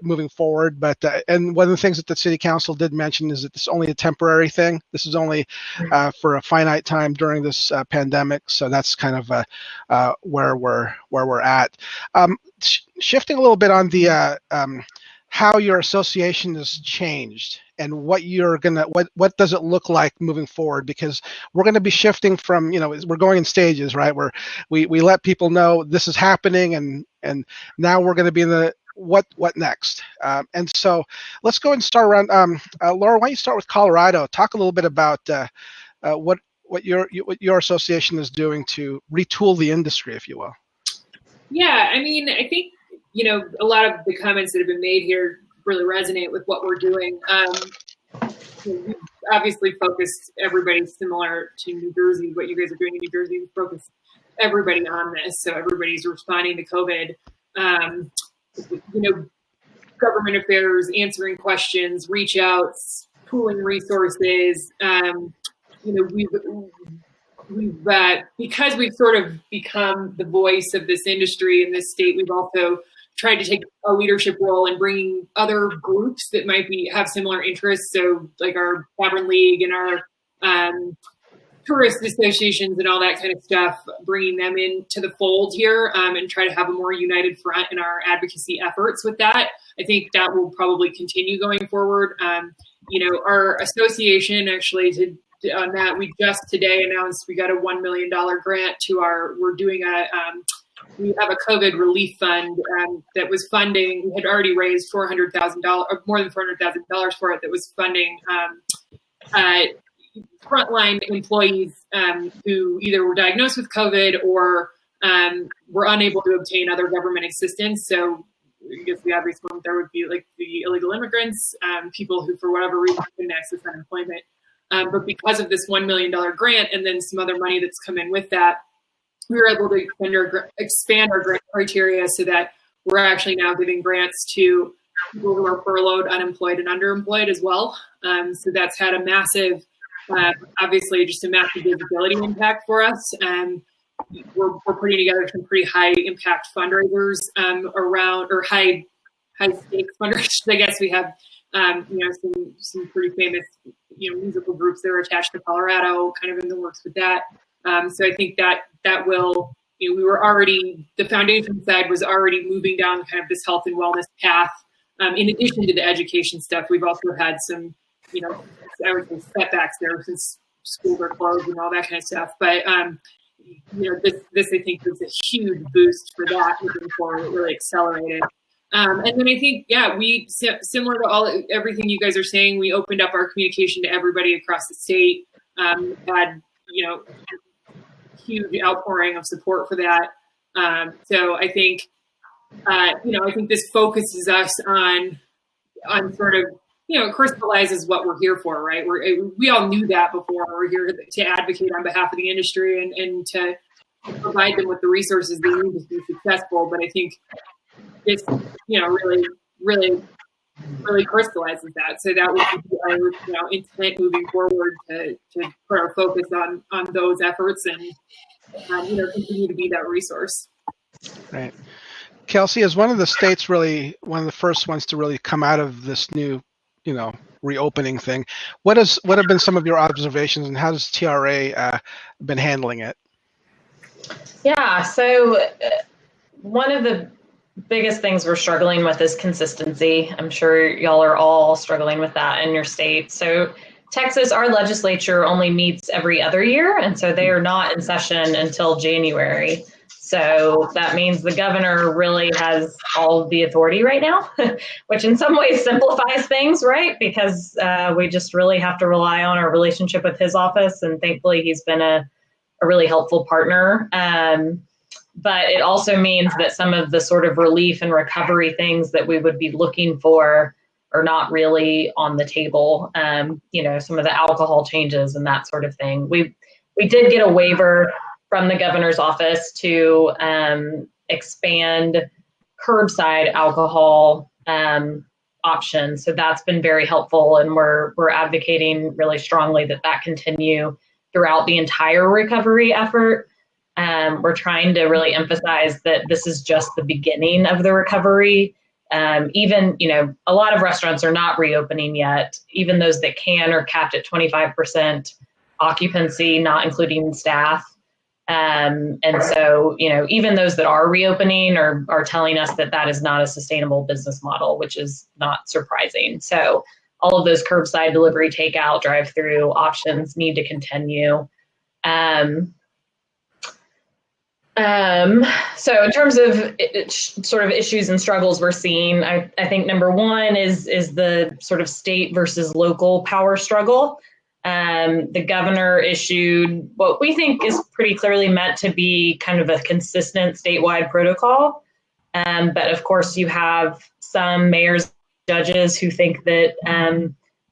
moving forward, but and one of the things that the city council did mention is that this is only a temporary thing. This is only for a finite time during this pandemic, so that's kind of where we're at. Shifting a little bit on the how your association has changed and what what does it look like moving forward, because we're going to be shifting from, we're going in stages, right, where we let people know this is happening, and now we're going to be in the what next, and so let's go and start around. Laura, why don't you start with Colorado? Talk a little bit about what your association is doing to retool the industry, if you will. Yeah, I mean, I think a lot of the comments that have been made here really resonate with what we're doing. We've obviously focused everybody similar to New Jersey. What you guys are doing in New Jersey, we focus everybody on this. So everybody's responding to COVID. Government affairs, answering questions, reach outs, pooling resources. We've because we've sort of become the voice of this industry in this state, we've also tried to take a leadership role in bringing other groups that might have similar interests. So like our Tavern League and our tourist associations and all that kind of stuff, bringing them into the fold here and try to have a more united front in our advocacy efforts with that. I think that will probably continue going forward. Our association actually on that, we just today announced we got a $1 million grant we're doing we have a COVID relief fund that was funding. We had already raised $400,000, or more than $400,000 for it. That was funding frontline employees who either were diagnosed with COVID or were unable to obtain other government assistance. So I guess the obvious one there would be like the illegal immigrants, people who for whatever reason couldn't access unemployment. But because of this $1 million grant and then some other money that's come in with that, we were able to expand our grant criteria so that we're actually now giving grants to people who are furloughed, unemployed, and underemployed as well. So that's had a massive, obviously just a massive visibility impact for us. We're putting together some pretty high impact fundraisers around, or high stakes fundraisers. I guess we have some pretty famous musical groups that are attached to Colorado, kind of in the works with that. So I think that will, we were already, the foundation side was already moving down kind of this health and wellness path. In addition to the education stuff, we've also had some, I would say setbacks there since schools are closed and all that kind of stuff. But this I think was a huge boost for that moving forward. It really accelerated. And then I think, we, similar to everything you guys are saying, we opened up our communication to everybody across the state. Had huge outpouring of support for that. So I think, I think this focuses us on sort of, it crystallizes what we're here for, right? We all knew that before. We're here to advocate on behalf of the industry and to provide them with the resources they need to be successful. But I think this, really, really, really crystallizes that. So that would be our, intent moving forward to put our focus on those efforts and, continue to be that resource. Right. Kelsey, is one of the states really one of the first ones to really come out of this new, reopening thing? What have been some of your observations, and how has TRA been handling it? Yeah, so one of the biggest things we're struggling with is consistency. I'm sure y'all are all struggling with that in your state. So Texas, our legislature only meets every other year, and so they are not in session until January. So that means the governor really has all of the authority right now, which in some ways simplifies things, right? Because we just really have to rely on our relationship with his office, and thankfully he's been a really helpful partner. But it also means that some of the sort of relief and recovery things that we would be looking for are not really on the table. Some of the alcohol changes and that sort of thing. We did get a waiver from the governor's office to expand curbside alcohol options. So that's been very helpful, and we're advocating really strongly that continue throughout the entire recovery effort. We're trying to really emphasize that this is just the beginning of the recovery. Even, a lot of restaurants are not reopening yet. Even those that can are capped at 25% occupancy, not including staff. And so, even those that are reopening are telling us that is not a sustainable business model, which is not surprising. So all of those curbside delivery, takeout, drive-through options need to continue. So in terms of sort of issues and struggles we're seeing, I think number one is the sort of state versus local power struggle. The governor issued what we think is pretty clearly meant to be kind of a consistent statewide protocol. But of course, you have some mayors, judges who think that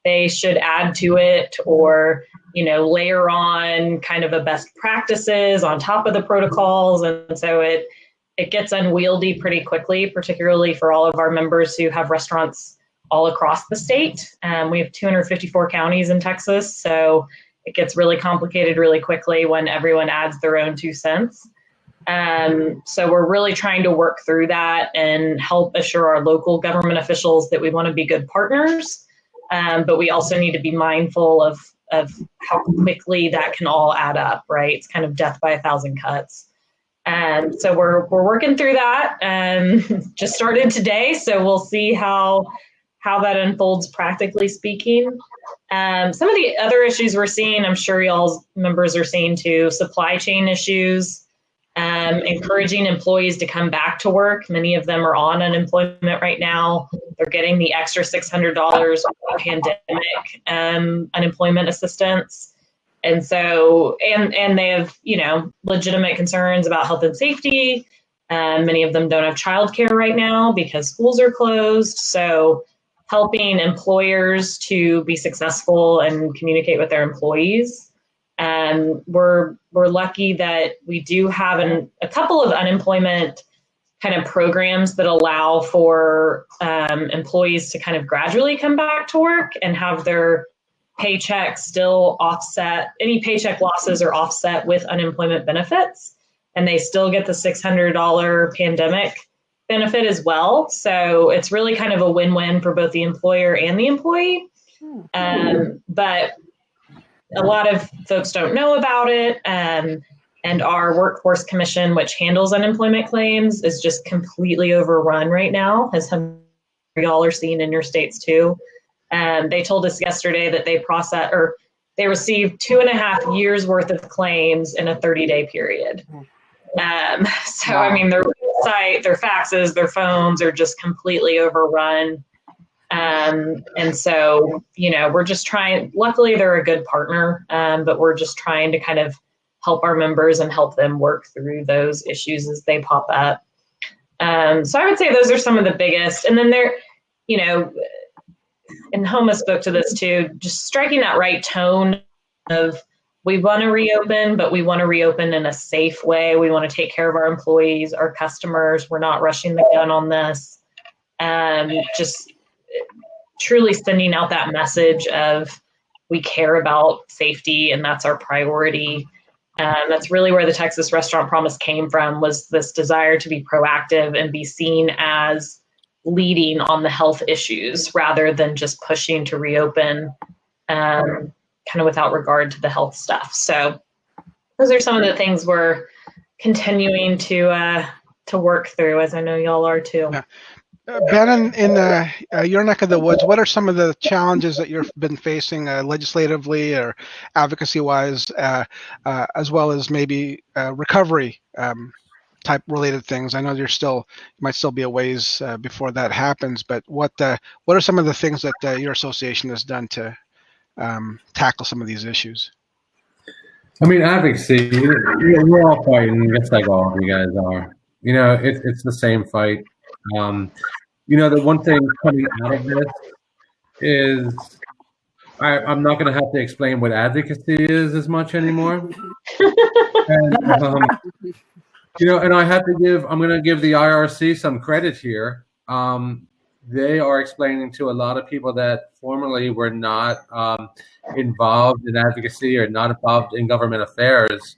they should add to it or, layer on kind of a best practices on top of the protocols. And so it gets unwieldy pretty quickly, particularly for all of our members who have restaurants all across the state. We have 254 counties in Texas, so it gets really complicated really quickly when everyone adds their own 2 cents. So we're really trying to work through that and help assure our local government officials that we want to be good partners, but we also need to be mindful of how quickly that can all add up, right? It's kind of death by 1,000 cuts. So we're working through that. Just started today, so we'll see how that unfolds practically speaking. Some of the other issues we're seeing, I'm sure y'all's members are seeing too, supply chain issues. encouraging employees to come back to work. Many of them are on unemployment right now. They're getting the extra $600 pandemic unemployment assistance. And so, and they have, legitimate concerns about health and safety. Many of them don't have childcare right now because schools are closed. So helping employers to be successful and communicate with their employees. We're lucky that we do have a couple of unemployment kind of programs that allow for employees to kind of gradually come back to work and have their paycheck still offset. Any paycheck losses are offset with unemployment benefits, and they still get the $600 pandemic benefit as well. So it's really kind of a win-win for both the employer and the employee. But a lot of folks don't know about it. And our Workforce Commission, which handles unemployment claims, is just completely overrun right now, as some of y'all are seeing in your states too. They told us yesterday that they received 2.5 years worth of claims in a 30-day period. So, I mean, their website, their faxes, their phones are just completely overrun. And so, we're just trying, luckily they're a good partner, but we're just trying to kind of help our members and help them work through those issues as they pop up. So I would say those are some of the biggest. And then there, and Homa spoke to this too, just striking that right tone of, we want to reopen, but we want to reopen in a safe way. We want to take care of our employees, our customers. We're not rushing the gun on this. Just truly sending out that message of, we care about safety and that's our priority. That's really where the Texas Restaurant Promise came from, was this desire to be proactive and be seen as leading on the health issues rather than just pushing to reopen kind of without regard to the health stuff. So those are some of the things we're continuing to work through, as I know y'all are too. Yeah. Ben, in your neck of the woods, what are some of the challenges that you've been facing legislatively or advocacy-wise, as well as maybe recovery type related things? I know you might still be a ways before that happens, but what are some of the things that your association has done to tackle some of these issues? I mean, advocacy, we're all fighting just like all of you guys are. It's the same fight. The one thing coming out of this is I'm not going to have to explain what advocacy is as much anymore. And, and I'm going to give the IRC some credit here. They are explaining to a lot of people that formerly were not involved in advocacy or not involved in government affairs,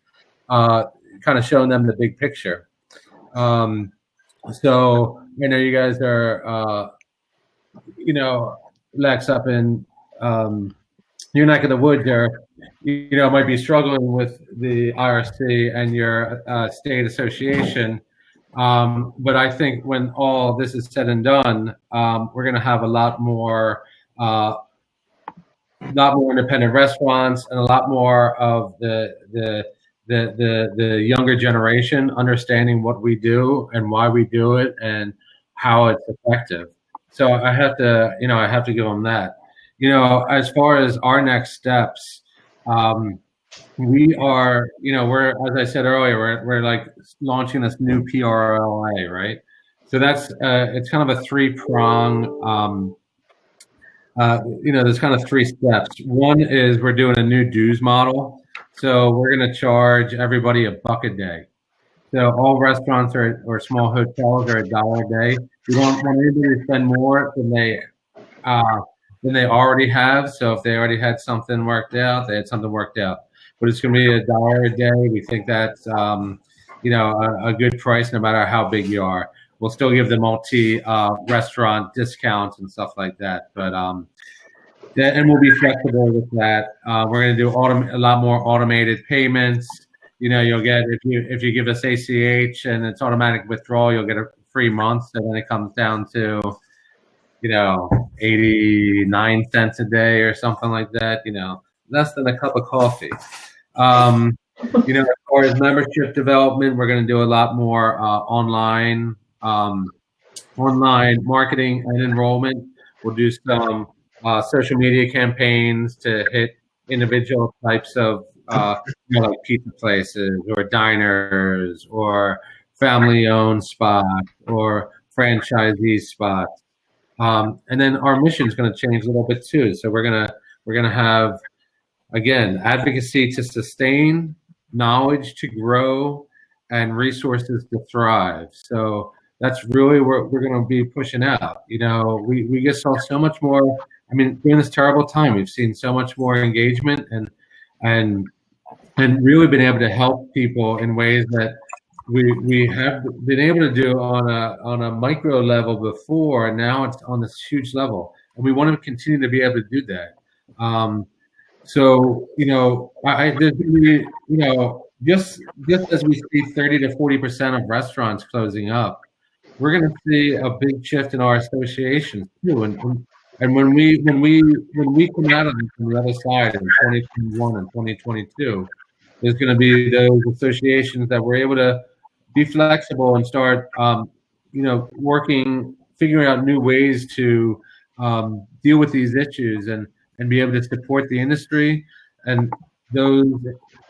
kind of showing them the big picture. So I know you guys are, Lex, up in your neck of the woods there, might be struggling with the IRC and your state association. But I think when all this is said and done, we're going to have a lot more independent restaurants and a lot more of the younger generation understanding what we do and why we do it and how it's effective. So I have to give them that. As far as our next steps, we are, we're, as I said earlier, we're like launching this new PRLA, right? So that's, it's kind of a three-prong, there's kind of 3 steps. One is we're doing a new dues model. So we're going to charge everybody $1 a day. So all restaurants or small hotels are $1 a day. We don't want anybody to spend more than they already have. So if they already had something worked out, they had something worked out. But it's going to be $1 a day. We think that's a good price no matter how big you are. We'll still give the multi-restaurant discounts and stuff like that. But and we'll be flexible with that. We're going to do a lot more automated payments. You'll get, if you give us ACH and it's automatic withdrawal, you'll get a free month. So then it comes down to, 89 cents a day or something like that, less than a cup of coffee. As far as membership development, we're going to do a lot more online marketing and enrollment. We'll do some social media campaigns to hit individual types of like pizza places or diners or family-owned spots or franchisee spots. And then our mission is going to change a little bit too. So we're gonna have, again, advocacy to sustain, knowledge to grow, and resources to thrive. So that's really what we're going to be pushing out. We just saw so much more. I mean, during this terrible time, we've seen so much more engagement and really been able to help people in ways that we have been able to do on a micro level before, and now it's on this huge level, and we want to continue to be able to do that. So there's going to be, just as we see 30 to 40% of restaurants closing up, we're going to see a big shift in our associations too. And when we come out of this on the other side in 2021 and 2022, there's going to be those associations that were able to be flexible and start, figuring out new ways to deal with these issues and be able to support the industry, and those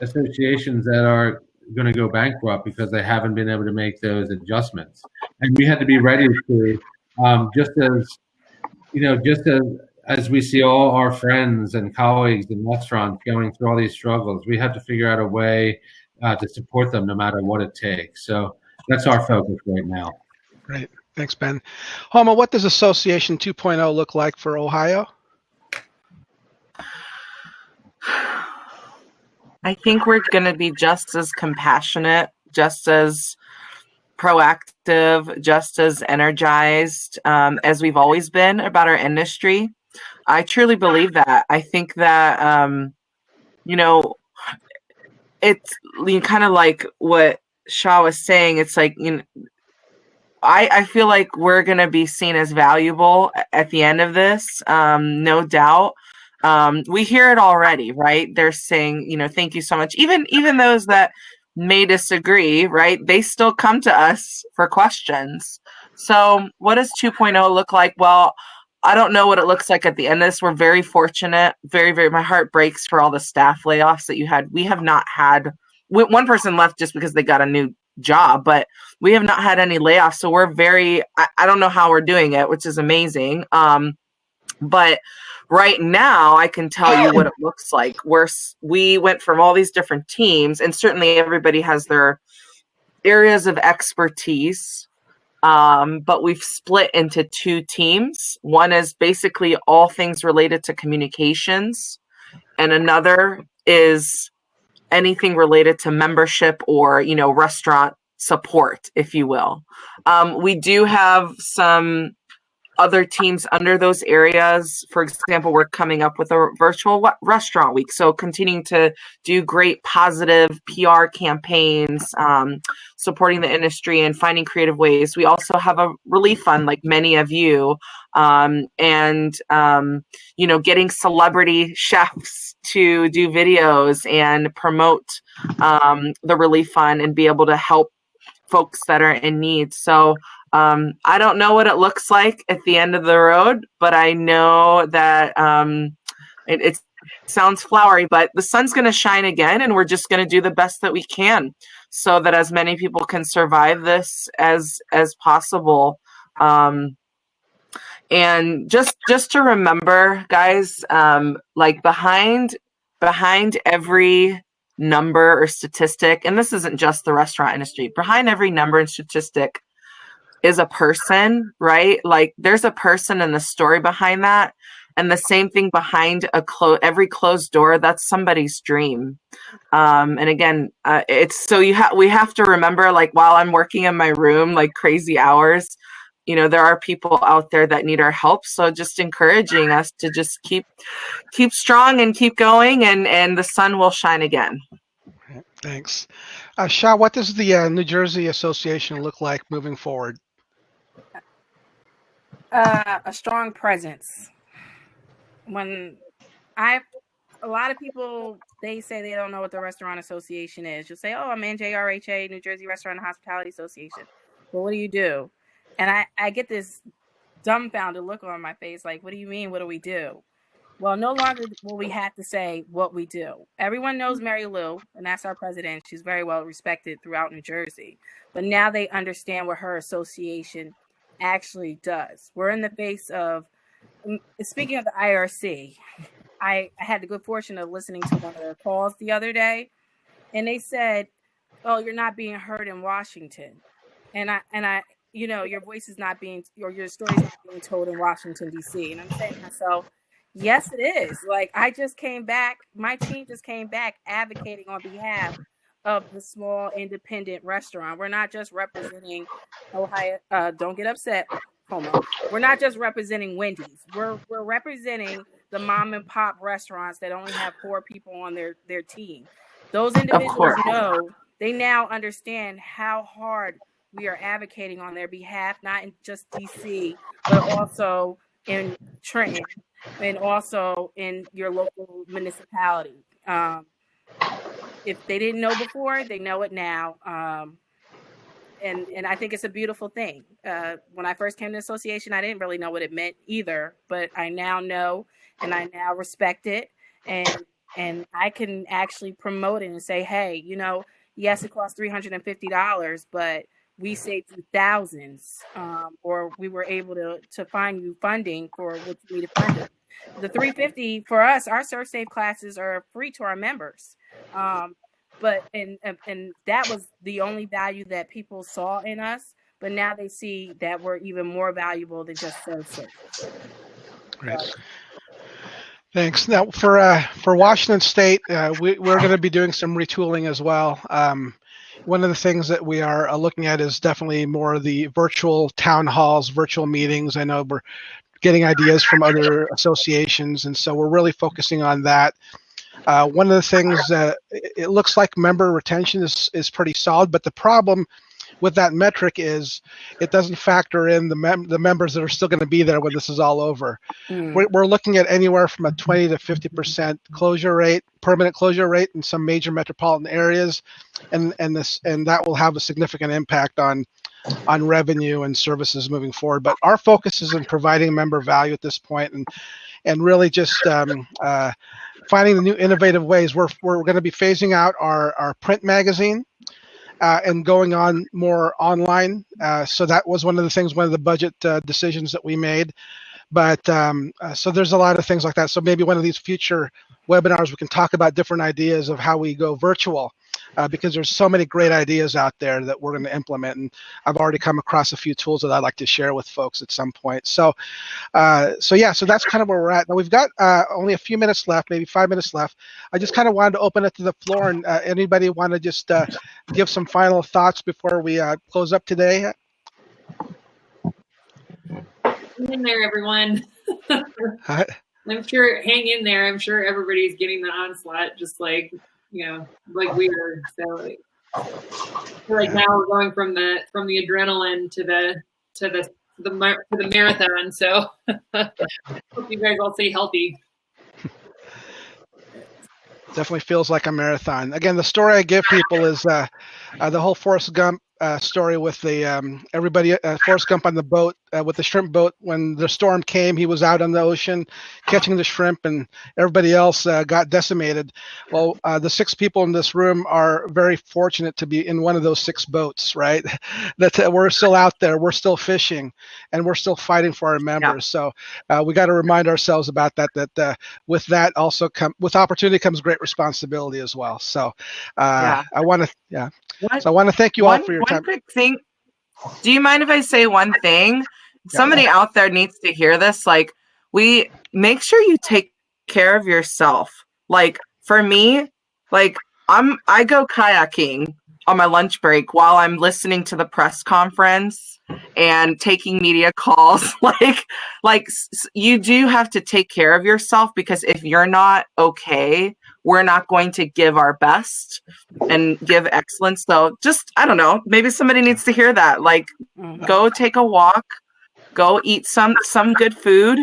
associations that are going to go bankrupt because they haven't been able to make those adjustments. And we had to be ready to, just as we see all our friends and colleagues in restaurants going through all these struggles, we have to figure out a way to support them no matter what it takes. So that's our focus right now. Great. Thanks, Ben. Homa, what does Association 2.0 look like for Ohio? I think we're going to be just as compassionate, just as proactive, just as energized as we've always been about our industry. I truly believe that. I think that, it's kind of like what Shah was saying. It's like, I feel like we're going to be seen as valuable at the end of this, no doubt. We hear it already, right? They're saying, thank you so much. Even those that may disagree, right? They still come to us for questions. So what does 2.0 look like? Well, I don't know what it looks like at the end of this. We're very fortunate. Very, very, my heart breaks for all the staff layoffs that you had. We have not had, one person left just because they got a new job, but we have not had any layoffs. So we're I don't know how we're doing it, which is amazing. But right now, I can tell you what it looks like. We went from all these different teams, and certainly everybody has their areas of expertise, but we've split into two teams. One is basically all things related to communications, and another is anything related to membership or, restaurant support, if you will. We do have some other teams under those areas. For example, we're coming up with a virtual restaurant week. So continuing to do great positive PR campaigns, supporting the industry and finding creative ways. We also have a relief fund, like many of you, and getting celebrity chefs to do videos and promote the relief fund and be able to help folks that are in need. So I don't know what it looks like at the end of the road, but I know that it sounds flowery, but the sun's going to shine again, and we're just going to do the best that we can so that as many people can survive this as possible. And just to remember, guys, like behind every number or statistic, and this isn't just the restaurant industry, behind every number and statistic is a person, right? Like there's a person and the story behind that. And the same thing behind every closed door, that's somebody's dream. And again, it's so we have to remember, like while I'm working in my room, like crazy hours, there are people out there that need our help. So just encouraging us to just keep strong and keep going, and the sun will shine again. Thanks. Shah, what does the New Jersey Association look like moving forward? A strong presence. When I a lot of people, they say they don't know what the Restaurant Association is. You'll say, oh, I'm in JRHA, New Jersey Restaurant and Hospitality Association. Well, what do you do? And I get this dumbfounded look on my face, like, what do you mean, what do we do? Well, no longer will we have to say what we do. Everyone knows Mary Lou, and that's our president. She's very well respected throughout New Jersey. But now they understand what her association actually does. We're in the face of, speaking of the IRC, I had the good fortune of listening to one of their calls the other day, and they said, oh, you're not being heard in Washington. And I, you know, your voice is not being, or your story's not being told in Washington, D.C. And I'm saying to myself, yes, it is. Like, I just came back, my team just came back advocating on behalf of the small independent restaurant. We're not just representing Ohio, don't get upset, Homo. We're not just representing Wendy's. We're representing the mom and pop restaurants that only have 4 people on their team. Those individuals know, they now understand how hard we are advocating on their behalf, not in just DC, but also in Trenton and also in your local municipality. If they didn't know before, they know it now. And I think it's a beautiful thing. When I first came to the association, I didn't really know what it meant either, but I now know, and I now respect it. And I can actually promote it and say, hey, you know, yes, it costs $350, but we saved you thousands, or we were able to find you funding for what you needed funding. The $350 for us, our Serve Safe classes are free to our members. But that was the only value that people saw in us. But now they see that we're even more valuable than just Serve Safe. Great. Thanks. Now, for Washington State, we're going to be doing some retooling as well. One of the things that we are looking at is definitely more of the virtual town halls, virtual meetings. I know we're getting ideas from other associations, and so we're really focusing on that. One of the things that it looks like member retention is pretty solid, but the problem with that metric is it doesn't factor in the members that are still going to be there when this is all over. We're looking at anywhere from a 20 to 50% closure rate, permanent closure rate in some major metropolitan areas, and that will have a significant impact on revenue and services moving forward. But our focus is in providing member value at this point, and really just finding the new innovative ways. We're going to be phasing out our print magazine and going on more online. So that was one of the budget decisions that we made. But so there's a lot of things like that. So maybe one of these future webinars, we can talk about different ideas of how we go virtual, because there's so many great ideas out there that we're going to implement. And I've already come across a few tools that I'd like to share with folks at some point. So that's kind of where we're at. Now we've got only a few minutes left, maybe 5 minutes left. I just kind of wanted to open it to the floor, and anybody want to just give some final thoughts before we close up today? Hang in there, everyone. I'm sure, hang in there. I'm sure everybody's getting the onslaught, just like, you know, like we are. So like now we're going from the adrenaline to the marathon. So hope you guys all stay healthy. Definitely feels like a marathon. Again, the story I give people is the whole Forrest Gump story with the everybody, Forrest Gump on the boat with the shrimp boat. When the storm came, he was out on the ocean catching the shrimp, and everybody else got decimated. Well, the 6 people in this room are very fortunate to be in one of those 6 boats, right? That we're still out there, we're still fishing, and we're still fighting for our members. Yeah. So we got to remind ourselves about that. That with that also with opportunity comes great responsibility as well. So I want to thank you all for your time. One quick thing. Do you mind if I say one thing? Somebody out there needs to hear this. Like, we make sure you take care of yourself. Like, for me, like I go kayaking on my lunch break while I'm listening to the press conference and taking media calls. like you do have to take care of yourself, because if you're not okay, we're not going to give our best and give excellence. So just, I don't know, maybe somebody needs to hear that. Like, go take a walk, go eat some good food,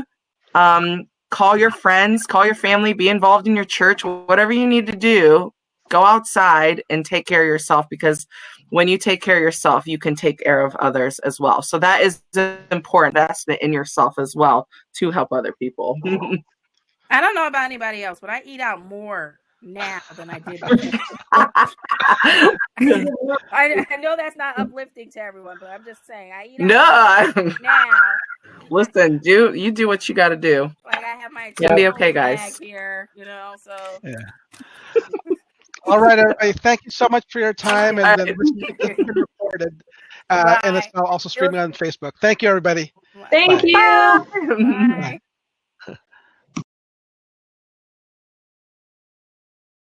call your friends, call your family, be involved in your church, whatever you need to do. Go outside and take care of yourself, because when you take care of yourself, you can take care of others as well. So that is an important investment in yourself as well to help other people. I don't know about anybody else, but I eat out more now than I did before. I know that's not uplifting to everyone, but I'm just saying I eat out now. Listen, you do what you got to do. Like I have my It's gonna be okay, guys. Here, so yeah. All right, everybody. Thank you so much for your time, and then this is recorded, and it's now also streaming on Facebook. Thank you, everybody. Thank Bye. you. Bye.